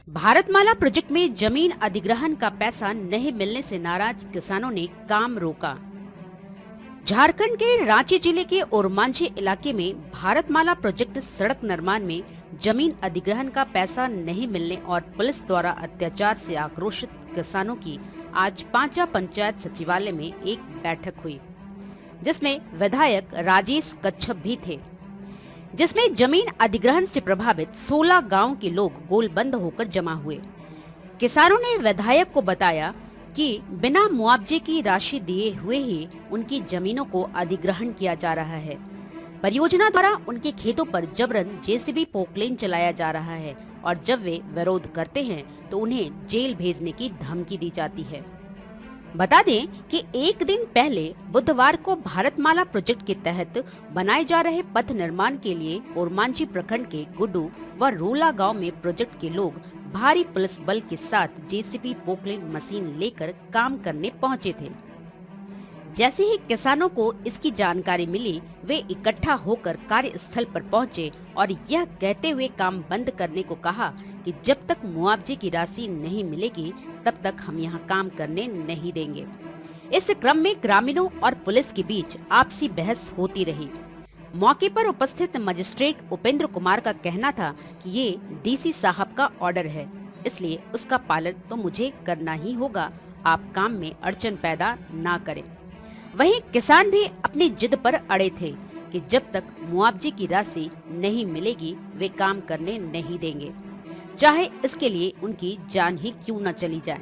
Bharatmala project में जमीन अधिग्रहण का पैसा नहीं मिलने से नाराज किसानों ने काम रोका। झारखंड के रांची जिले के ओरमांझी इलाके में भारतमाला प्रोजेक्ट सड़क निर्माण में जमीन अधिग्रहण का पैसा नहीं मिलने और पुलिस द्वारा अत्याचार से आक्रोशित किसानों की आज पांचा पंचायत सचिवालय में एक बैठक हुई, जिसमें विधायक राजेश कच्छप भी थे, जिसमें जमीन अधिग्रहण से प्रभावित 16 गांव के लोग गोलबंद होकर जमा हुए। किसानों ने विधायक को बताया कि बिना मुआवजे की राशि दिए हुए ही उनकी जमीनों को अधिग्रहण किया जा रहा है। परियोजना द्वारा उनके खेतों पर जबरन जेसीबी पोकलेन चलाया जा रहा है और जब वे विरोध करते हैं तो उन्हें जेल भेजने की धमकी दी जाती है। बता दें कि एक दिन पहले बुधवार को भारतमाला प्रोजेक्ट के तहत बनाए जा रहे पथ निर्माण के लिए ओरमांझी प्रखंड के गुड्डू व रोला गांव में प्रोजेक्ट के लोग भारी पुलिस बल के साथ जेसीबी पोकलेन मशीन लेकर काम करने पहुंचे थे। जैसे ही किसानों को इसकी जानकारी मिली, वे इकट्ठा होकर कार्यस्थल पर पहुंचे और यह कहते हुए काम बंद करने को कहा कि जब तक मुआवजे की राशि नहीं मिलेगी तब तक हम यहां काम करने नहीं देंगे। इस क्रम में ग्रामीणों और पुलिस के बीच आपसी बहस होती रही। मौके पर उपस्थित मजिस्ट्रेट उपेंद्र कुमार का कहना था कि ये डीसी साहब का ऑर्डर है, इसलिए उसका पालन तो मुझे करना ही होगा, आप काम में अड़चन पैदा ना करें। वहीं किसान भी अपनी जिद पर अड़े थे कि जब तक मुआवजे की राशि नहीं मिलेगी वे काम करने नहीं देंगे, चाहे इसके लिए उनकी जान ही क्यों न चली जाए।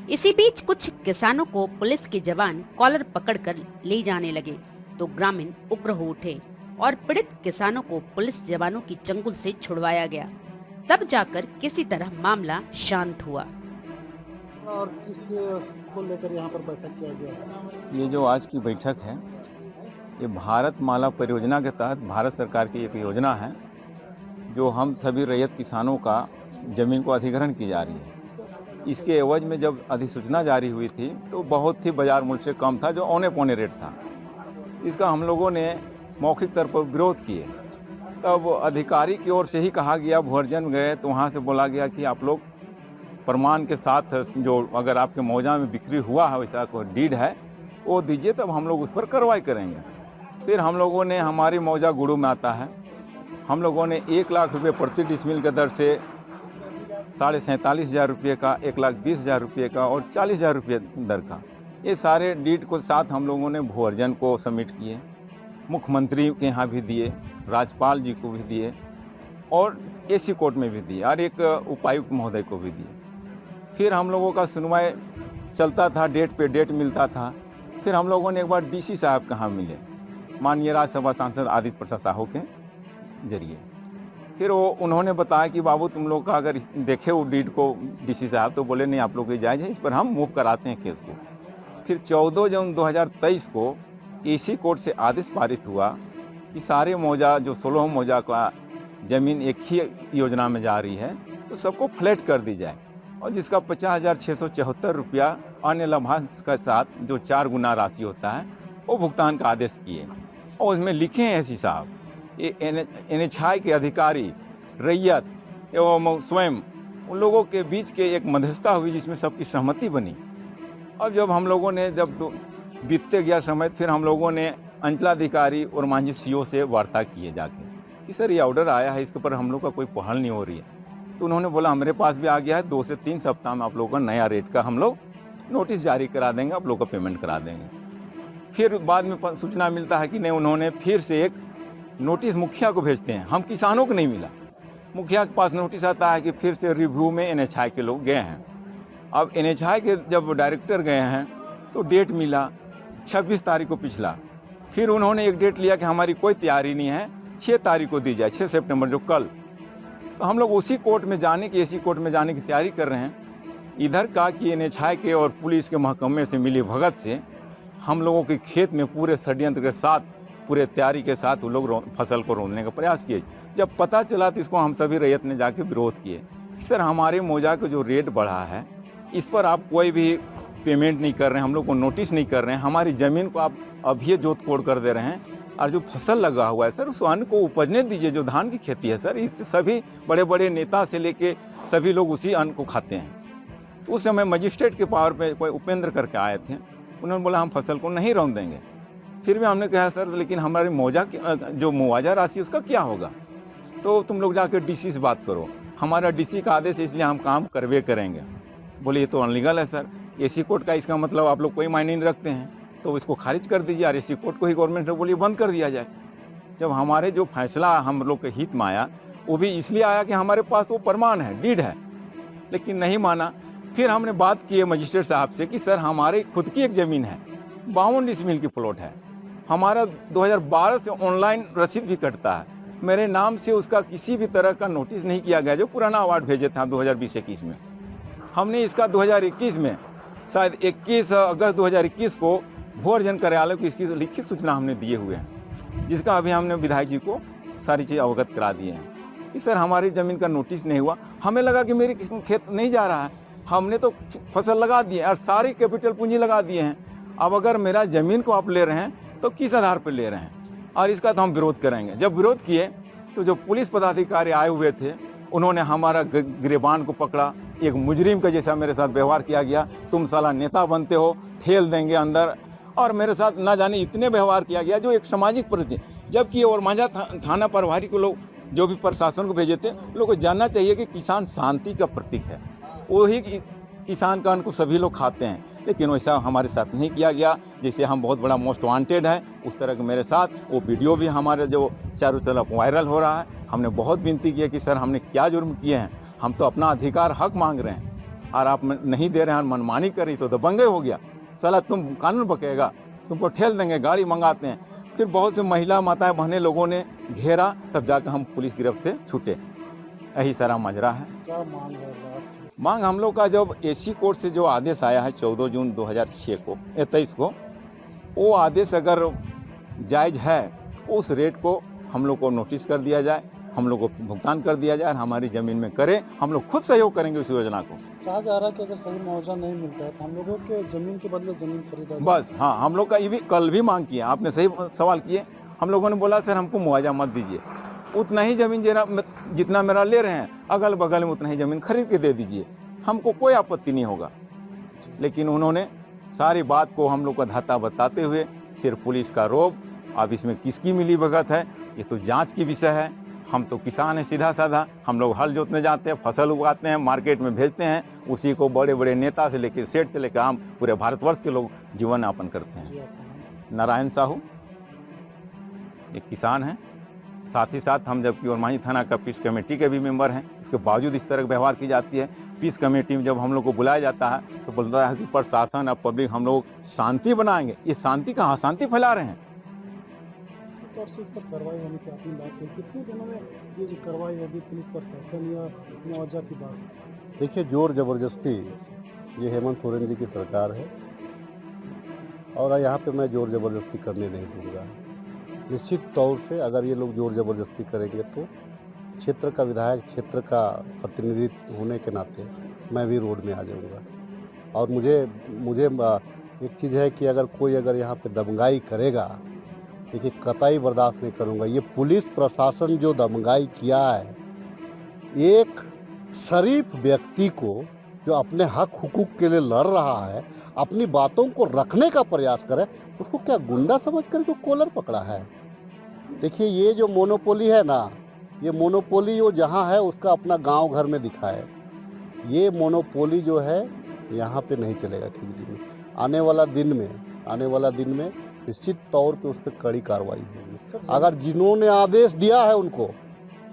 इसी बीच कुछ किसानों को पुलिस के जवान कॉलर पकड़कर ले जाने लगे तो ग्रामीण उग्र हो उठे और पीड़ित किसानों को पुलिस जवानों की चंगुल से छुड़वाया गया। तब जाकर किसी तरह मामला शांत हुआ। और किस को लेकर यहाँ पर बैठक किया गया? ये जो आज की बैठक है, ये भारतमाला परियोजना के तहत भारत सरकार की एक योजना है जो हम सभी रैयत किसानों का जमीन को अधिग्रहण की जा रही है। इसके एवज में जब अधिसूचना जारी हुई थी तो बहुत ही बाजार मूल्य से कम था, जो औने पौने रेट था। इसका हम लोगों ने मौखिक तौर पर विरोध किए। तब अधिकारी की ओर से ही कहा गया, भुअर्जन गए तो वहाँ से बोला गया कि आप लोग प्रमाण के साथ जो अगर आपके मौजा में बिक्री हुआ है वैसा कोई डीड है वो दीजिए, तब हम लोग उस पर कार्रवाई करेंगे। फिर हम लोगों ने, हमारी मौजा गुड़ू में आता है, हम लोगों ने 1 लाख रुपये प्रति डिसमिल के दर से 47,500 रुपये का, 1,20,000 रुपये का और 40,000 रुपये दर का, ये सारे डीड को साथ हम लोगों ने भूअर्जन को सबमिट किए, मुख्यमंत्री के यहाँ भी दिए, राज्यपाल जी को भी दिए और एसी कोर्ट में भी दिए और एक उपायुक्त महोदय को भी दिए। फिर हम लोगों का सुनवाई चलता था, डेट पे डेट मिलता था। फिर हम लोगों ने एक बार डीसी साहब कहाँ मिले, माननीय राज्यसभा सांसद आदित्य प्रसाद साहू के जरिए। फिर वो उन्होंने बताया कि बाबू तुम लोग का अगर देखे वो डीड को डीसी साहब, तो बोले नहीं आप लोग की जायज़ है, इस पर हम मूव कराते हैं केस को। फिर 14 जून 2023 को एसी कोर्ट से आदेश पारित हुआ कि सारे मौजा, जो 16 मौजा का ज़मीन एक ही योजना में जा रही है, तो सबको फ्लैट कर दी जाए और जिसका 50,674 रुपया अन्य लाभांश के साथ जो 4 गुना राशि होता है वो भुगतान का आदेश किए। और उसमें लिखे हैं एसी साहब, ये NHI के अधिकारी, रैयत एवं स्वयं उन लोगों के बीच के एक मध्यस्थता हुई जिसमें सबकी सहमति बनी। और जब हम लोगों ने, जब बीतते गया समय, फिर हम लोगों ने अंचलाधिकारी और मांझी CO से वार्ता किए जाके कि सर ये ऑर्डर आया है, इसके ऊपर हम लोग का कोई पहल नहीं हो रही है। तो उन्होंने बोला हमारे पास भी आ गया है, 2 से 3 सप्ताह में आप लोगों का नया रेट का हम लोग नोटिस जारी करा देंगे, आप लोगों का पेमेंट करा देंगे। फिर बाद में सूचना मिलता है कि नहीं, उन्होंने फिर से एक नोटिस मुखिया को भेजते हैं, हम किसानों को नहीं मिला। मुखिया के पास नोटिस आता है कि फिर से रिव्यू में NHI के लोग गए हैं। अब NHI के जब डायरेक्टर गए हैं तो डेट मिला 26 तारीख को पिछला। फिर उन्होंने एक डेट लिया कि हमारी कोई तैयारी नहीं है, 6 तारीख को दी जाए, 6 सितंबर जो कल। तो हम लोग उसी कोर्ट में जाने की, एसी कोर्ट में जाने की तैयारी कर रहे हैं। इधर का कि NHI के और पुलिस के महकमे से मिली भगत से हम लोगों के खेत में पूरे षड्यंत्र के साथ, पूरे तैयारी के साथ वो लोग फसल को रोकने का प्रयास किए। जब पता चला तो इसको हम सभी रैयत ने जाके विरोध किए। सर हमारे मौजा का जो रेट बढ़ा है इस पर आप कोई भी पेमेंट नहीं कर रहे हैं, हम लोग को नोटिस नहीं कर रहे हैं, हमारी ज़मीन को आप अभी जोत कोड़ कर दे रहे हैं, और जो फसल लगा हुआ है सर उस अन्न को उपजने दीजिए। जो धान की खेती है सर, इससे सभी बड़े बड़े नेता से लेके सभी लोग उसी अन्न को खाते हैं। तो उस समय मजिस्ट्रेट के पावर पे कोई उपेंद्र करके आए थे, उन्होंने बोला हम फसल को नहीं रौंद देंगे। फिर भी हमने कहा सर लेकिन हमारी जो मुआवजा राशि उसका क्या होगा? तो तुम लोग जाकर डीसी से बात करो। हमारा डीसी का आदेश है इसलिए हम काम करवे करेंगे। बोले ये तो अनलीगल है सर, एसी कोर्ट का इसका मतलब आप लोग कोई मायने नहीं रखते हैं, तो इसको खारिज कर दीजिए और एसी कोर्ट को ही गवर्नमेंट से बोलिए बंद कर दिया जाए। जब हमारे जो फैसला हम लोग के हित में आया वो भी इसलिए आया कि हमारे पास वो प्रमाण है, डीड है, लेकिन नहीं माना। फिर हमने बात की है मजिस्ट्रेट साहब से कि सर हमारे खुद की एक ज़मीन है, 52 डिसमिल की प्लॉट है, हमारा 2012 से ऑनलाइन रसीद भी कटता है, मेरे नाम से उसका किसी भी तरह का नोटिस नहीं किया गया। जो पुराना अवार्ड भेजे थे 2020-21 में, हमने इसका 2021 में शायद 21 अगस्त 2021 को भू अर्जन कार्यालय को इसकी लिखित सूचना हमने दिए हुए हैं, जिसका अभी हमने विधायक जी को सारी चीज़ अवगत करा दिए हैं कि सर हमारी ज़मीन का नोटिस नहीं हुआ। हमें लगा कि मेरी खेत नहीं जा रहा है, हमने तो फसल लगा दी है और सारी कैपिटल पूंजी लगा दिए हैं। अब अगर मेरा ज़मीन को आप ले रहे हैं तो किस आधार पर ले रहे हैं, और इसका तो हम विरोध करेंगे। जब विरोध किए तो जो पुलिस पदाधिकारी आए हुए थे उन्होंने हमारा गिरेबान को पकड़ा, एक मुजरिम का जैसा मेरे साथ व्यवहार किया गया, तुम साला नेता बनते हो, ठेल देंगे अंदर, और मेरे साथ ना जाने इतने व्यवहार किया गया जो एक सामाजिक प्रति। जबकि और मांझा थाना प्रभारी को लोग जो भी प्रशासन को भेजे थे, लोगों को जानना चाहिए कि किसान शांति का प्रतीक है, वही किसान का अन्न को सभी लोग खाते हैं, लेकिन वैसा हमारे साथ नहीं किया गया। जैसे हम बहुत बड़ा मोस्ट वांटेड है उस तरह के मेरे साथ वो वीडियो भी हमारे जो चारों तरफ वायरल हो रहा है। हमने बहुत विनती की है कि सर हमने क्या जुर्म किए हैं, हम तो अपना अधिकार हक मांग रहे हैं और आप नहीं दे रहे हैं, मनमानी करी तो दबंगे हो गया, साला तुम कानून बकेगा, तुमको ठेल देंगे, गाड़ी मंगाते हैं। फिर बहुत से महिला माताएं बहनें लोगों ने घेरा, तब जाकर हम पुलिस गिरफ्त से छूटे। यही सारा मजरा है। क्या मांग है? मांग हम लोग का जब एसी कोर्ट से जो आदेश आया है 14 जून 2023 को, वो आदेश अगर जायज़ है उस रेट को हम लोग को नोटिस कर दिया जाए, हम लोग को भुगतान कर दिया जाए, हमारी ज़मीन में करें, हम लोग खुद सहयोग करेंगे उस योजना को। कहा जा रहा है कि अगर सही मुआवजा नहीं मिलता है तो हम लोगों के ज़मीन के बदले ज़मीन खरीदा जाए। बस हाँ, हम लोग का ये भी कल भी मांग किया, आपने सही सवाल किए। हम लोगों ने बोला सर हमको मुआवजा मत दीजिए, उतना ही ज़मीन जितना मेरा ले रहे हैं अगल बगल में उतना ही ज़मीन खरीद के दे दीजिए, हमको कोई आपत्ति नहीं होगा। लेकिन उन्होंने सारी बात को हम लोग का धाता बताते हुए सिर्फ पुलिस का रोब, अब इसमें किसकी मिली भगत है ये तो जांच की विषय है। हम तो किसान हैं सीधा साधा, हम लोग हल जोतने जाते हैं, फसल उगाते हैं, मार्केट में भेजते हैं, उसी को बड़े बड़े नेता से लेकर सेठ से लेकर हम पूरे भारतवर्ष के लोग जीवन यापन करते हैं। नारायण साहू एक किसान हैं, साथ ही साथ हम जबकि ओरमांझी थाना का पीस कमेटी के भी मेंबर हैं, इसके बावजूद इस तरह व्यवहार की जाती है। पीस कमेटी में जब हम लोग को बुलाया जाता है तो बोलता है कि प्रशासन और पब्लिक हम लोग शांति बनाएंगे, ये शांति कहाँ, शांति फैला रहे हैं। तो इस पर कार्रवाई होने की आपने बात की, कितने दिनों में ये जो कार्रवाई होगी पुलिस प्रशासन या मुआवजा की बात? देखिए, जोर ज़बरदस्ती ये हेमंत सोरेन जी की सरकार है और यहाँ पे मैं जोर ज़बरदस्ती करने नहीं दूंगा। निश्चित तौर से अगर ये लोग जोर ज़बरदस्ती करेंगे तो क्षेत्र का विधायक, क्षेत्र का प्रतिनिधित्व होने के नाते मैं भी रोड में आ जाऊंगा। और मुझे एक चीज़ है कि अगर यहाँ पे दमगाई करेगा, देखिए कतई बर्दाश्त नहीं करूंगा। ये पुलिस प्रशासन जो दमगाई किया है, एक शरीफ व्यक्ति को जो अपने हक हुकूक के लिए लड़ रहा है, अपनी बातों को रखने का प्रयास करे, उसको क्या गुंडा समझ कर जो कॉलर पकड़ा है। देखिए, ये जो मोनोपोली है ना, ये मोनोपोली जो जहाँ है उसका अपना गांव घर में दिखा है। ये मोनोपोली जो है यहाँ पे नहीं चलेगा ठीक दिन में। आने वाला दिन में निश्चित तौर पे उस पर कड़ी कार्रवाई होगी। अगर जिन्होंने आदेश दिया है उनको,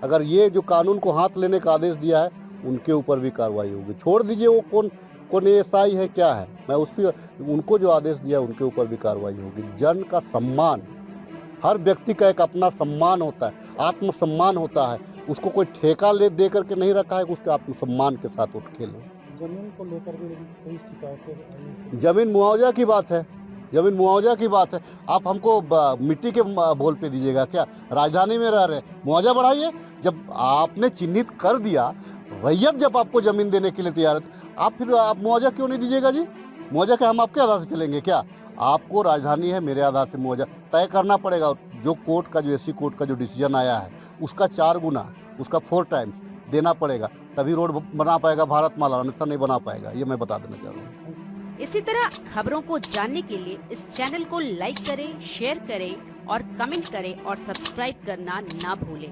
अगर ये जो कानून को हाथ लेने का आदेश दिया है, उनके ऊपर भी कार्रवाई होगी। छोड़ दीजिए वो कौन एएसआई है क्या है, मैं उस पर उनको जो आदेश दिया है उनके ऊपर भी कार्रवाई होगी। जन का सम्मान, हर व्यक्ति का एक अपना सम्मान होता है, आत्मसम्मान होता है, उसको कोई ठेका दे करके नहीं रखा है, उसके आत्मसम्मान के साथ उठ खेले। जमीन को लेकर भी कई शिकायतें, जमीन मुआवजा की बात है, जमीन मुआवजा की बात है। आप हमको मिट्टी के बोल पे दीजिएगा क्या? राजधानी में रह रहे, मुआवजा बढ़ाइए। जब आपने चिन्हित कर दिया, रैयत जब आपको जमीन देने के लिए तैयार है, तो आप मुआवजा क्यों नहीं दीजिएगा जी? मुआवजा क्या हम आपके आधार से चलेंगे क्या? आपको राजधानी है, मेरे आधार से मुआवजा तय करना पड़ेगा। जो कोर्ट का, जो एससी कोर्ट का जो डिसीजन आया है उसका 4 गुना, उसका 4 टाइम्स देना पड़ेगा, तभी रोड बना पाएगा भारतमाला, अन्यथा नहीं बना पाएगा। ये मैं बता देना चाह रहा हूँ। इसी तरह खबरों को जानने के लिए इस चैनल को लाइक करें, शेयर करें और कमेंट करें और सब्सक्राइब करना ना भूलें।